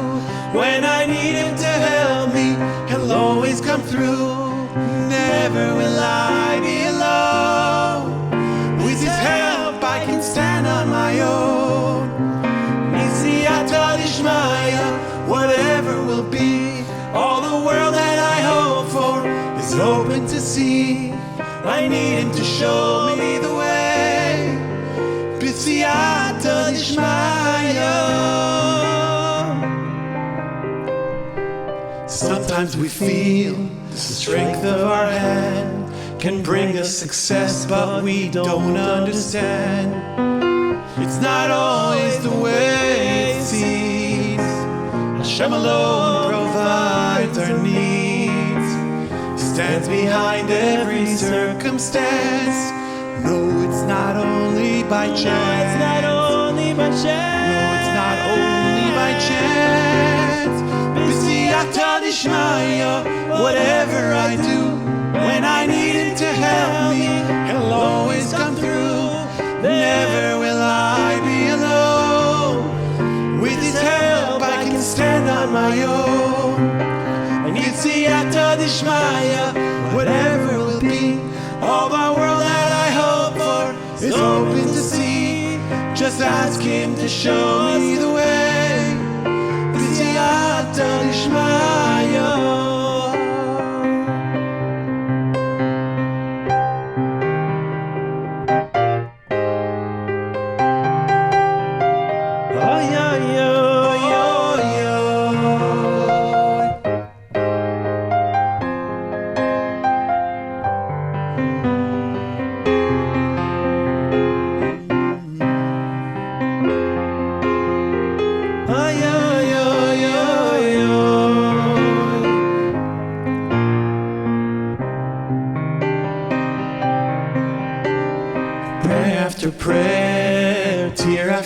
Speaker 3: when I need Him to help me, He'll always come through. Never will I be alone. With His help, I can stand on my own. B'siyata D'Shmaya, whatever will be, all the world that I hope for is open to see. I need Him to show me the way. B'siyata D'Shmaya. Sometimes we feel the strength of our hand can bring us success, but we don't understand. It's not always the way it seems. Hashem alone provides our needs, stands behind every circumstance. No, it's not only by chance. No, it's not only by chance. B'siyata D'Shmaya, whatever I do, when I need Him to help me, He'll always come through. Never will I be alone. With His help, I can stand on my own. And B'siyata D'Shmaya, whatever will be, all the world that I hope for is open to see. Just ask Him to show me the way. B'siyata D'Shmaya.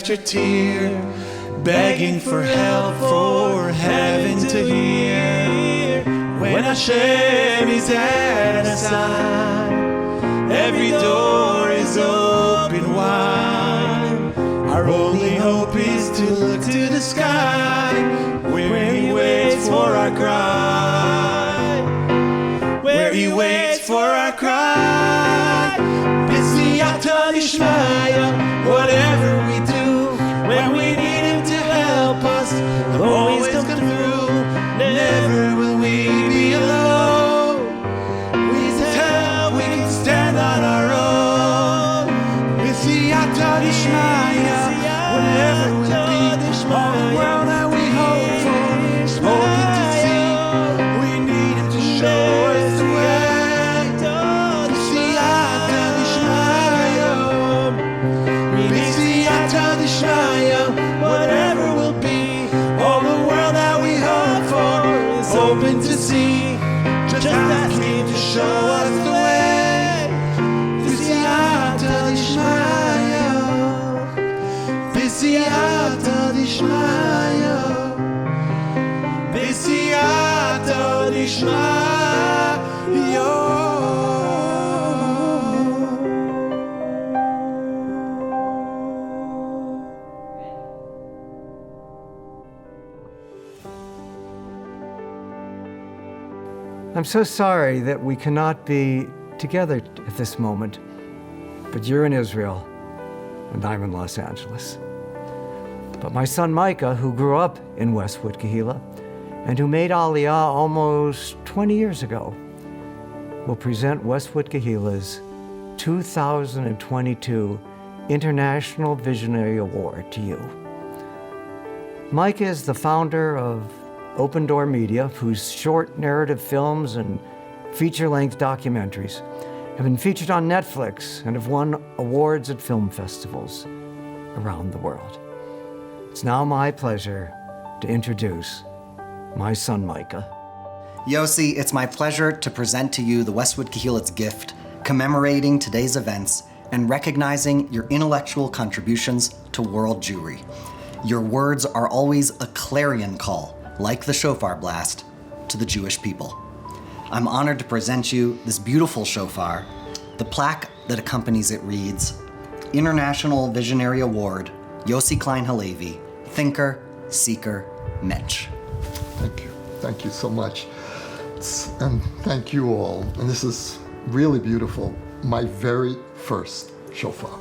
Speaker 3: after tear, begging for help, for heaven to hear. When Hashem is at our side, every door is open wide. Our only hope is to look to the sky, where He waits for our cry, where He waits for our cry. B'siyata d'ishmaya, whatever we do, when we need Him to help us, He'll always come through. Never will we be alone. With His help we can stand on our own. B'siyata d'ishmaya, whatever will be, all the world that we hope for, hoping to see. We need Him to show us the way. B'siyata d'ishmaya, b'siyata d'ishmaya, whatever will be, all the world that we hope for is open to see. Just ask Him to show us the way. B'siyata d'ishmaya, b'siyata d'ishmaya, b'siyata d'ishmaya.
Speaker 1: I'm so sorry that we cannot be together at this moment, but you're in Israel and I'm in Los Angeles. But my son Micah, who grew up in Westwood Kehilla and who made Aliyah almost 20 years ago, will present Westwood Kehilla's 2022 International Visionary Award to you. Micah is the founder of Open Door Media, whose short narrative films and feature-length documentaries have been featured on Netflix and have won awards at film festivals around the world. It's now my pleasure to introduce my son Micah.
Speaker 6: Yossi, it's my pleasure to present to you the Westwood Kehilla's gift, commemorating today's events and recognizing your intellectual contributions to world Jewry. Your words are always a clarion call, like the shofar blast, to the Jewish people. I'm honored to present you this beautiful shofar. The plaque that accompanies it reads, International Visionary Award, Yossi Klein Halevi, Thinker, Seeker, Mensch.
Speaker 5: Thank you. Thank you so much. And thank you all. And this is really beautiful. My very first shofar.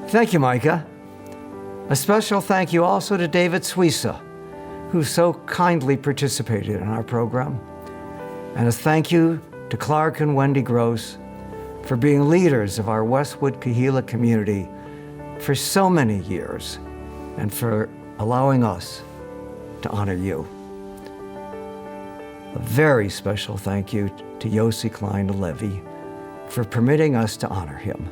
Speaker 1: Thank you, Micah. A special thank you also to David Suissa, who so kindly participated in our program. And a thank you to Clark and Wendy Gross for being leaders of our Westwood Kehilla community for so many years and for allowing us to honor you. A very special thank you to Yossi Klein Halevi for permitting us to honor him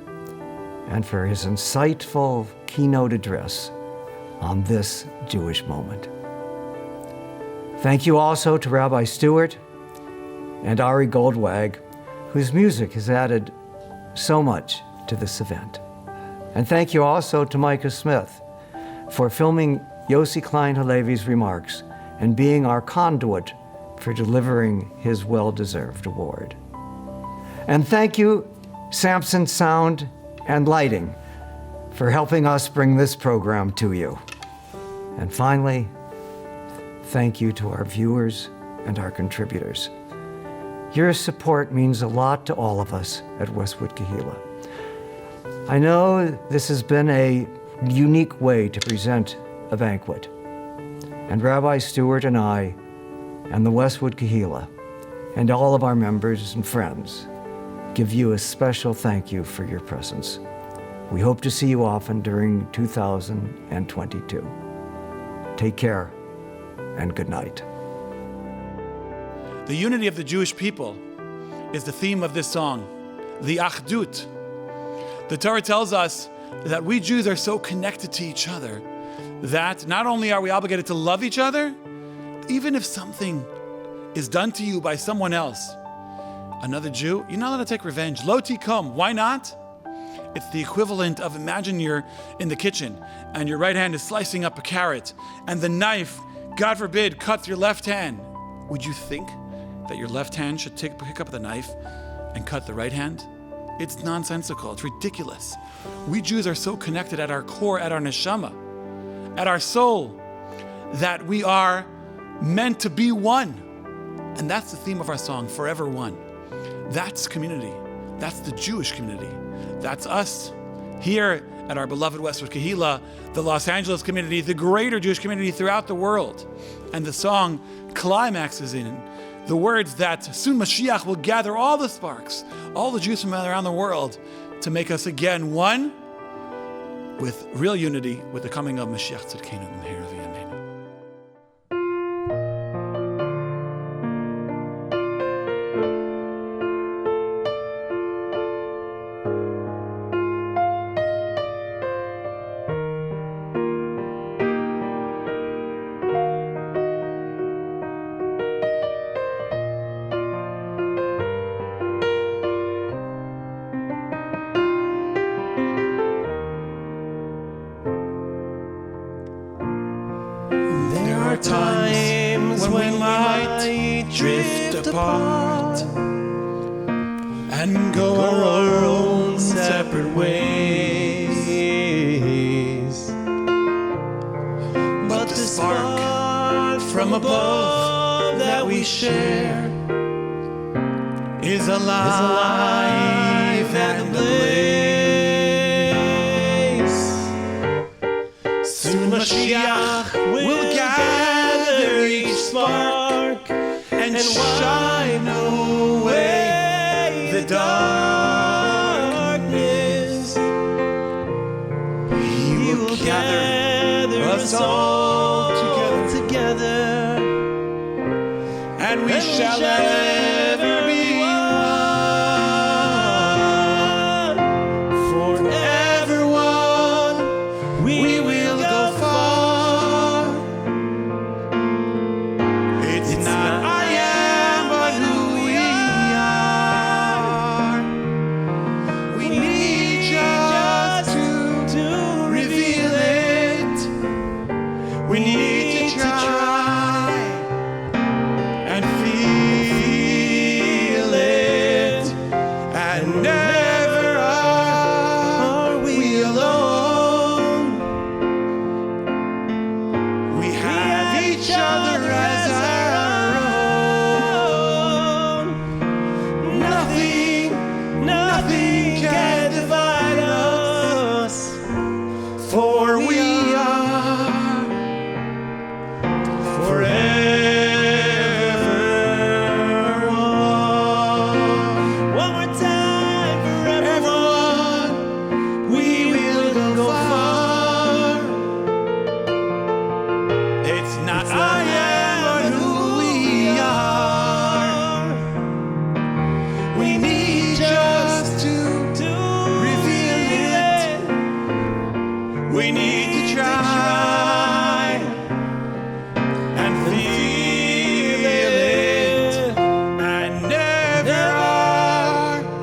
Speaker 1: and for his insightful keynote address on this Jewish moment. Thank you also to Rabbi Stewart and Ari Goldwag, whose music has added so much to this event. And thank you also to Micah Smith for filming Yossi Klein Halevi's remarks and being our conduit for delivering his well-deserved award. And thank you, Samson Sound and Lighting, for helping us bring this program to you. And finally, thank you to our viewers and our contributors. Your support means a lot to all of us at Westwood Kehilla. I know this has been a unique way to present a banquet, and Rabbi Stewart and I, and the Westwood Kehilla, and all of our members and friends give you a special thank you for your presence. We hope to see you often during 2022. Take care and good night.
Speaker 2: The unity of the Jewish people is the theme of this song, the Achdut. The Torah tells us that we Jews are so connected to each other that not only are we obligated to love each other, even if something is done to you by someone else, another Jew, you're not allowed to take revenge. Lo tikum. Why not? It's the equivalent of, imagine you're in the kitchen and your right hand is slicing up a carrot and the knife, God forbid, cuts your left hand. Would you think that your left hand should pick up the knife and cut the right hand? It's nonsensical. It's ridiculous. We Jews are so connected at our core, at our neshama, at our soul, that we are meant to be one. And that's the theme of our song, Forever One. That's community. That's the Jewish community. That's us here at our beloved Westwood Kehilla, the Los Angeles community, the greater Jewish community throughout the world. And the song climaxes in the words that soon Mashiach will gather all the sparks, all the Jews from around the world, to make us again one with real unity with the coming of Mashiach Tzidkenu Meher V'Yameinu.
Speaker 3: Times when we might drift apart and go our own separate ways, but the spark from above that we share is alive and ablaze. Soon Mashiach will gather each spark and shine away the darkness. He will gather us all together, and we shall ever be one. Forever one, we will go far. It's not I am, but who we are. We need just to reveal it. We need to try and feel it, and never are we alone. We have each other as our own. Nothing can divide us, for we are forever one. One more time, forever one. We will go far. It's not I am, but who we are. We need just to reveal it. We need to try and feel it, and never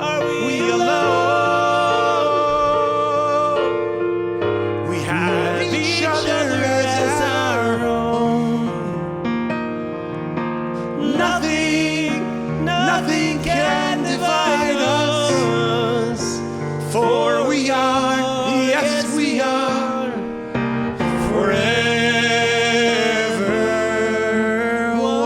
Speaker 3: are we alone. We have each other as our own. Nothing can divide us, for we are, yes we are, forever one.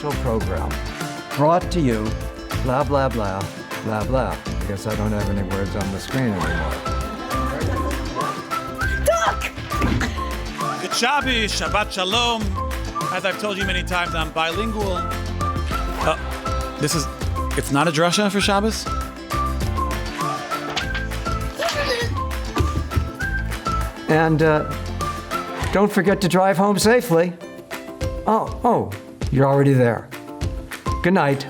Speaker 1: Special program brought to you, blah, blah, blah, blah, blah. I guess I don't have any words on the screen anymore.
Speaker 2: Shabbos, Shabbat Shalom. As I've told you many times, I'm bilingual. It's not a drasha for Shabbos?
Speaker 1: And don't forget to drive home safely. Oh, you're already there. Good night.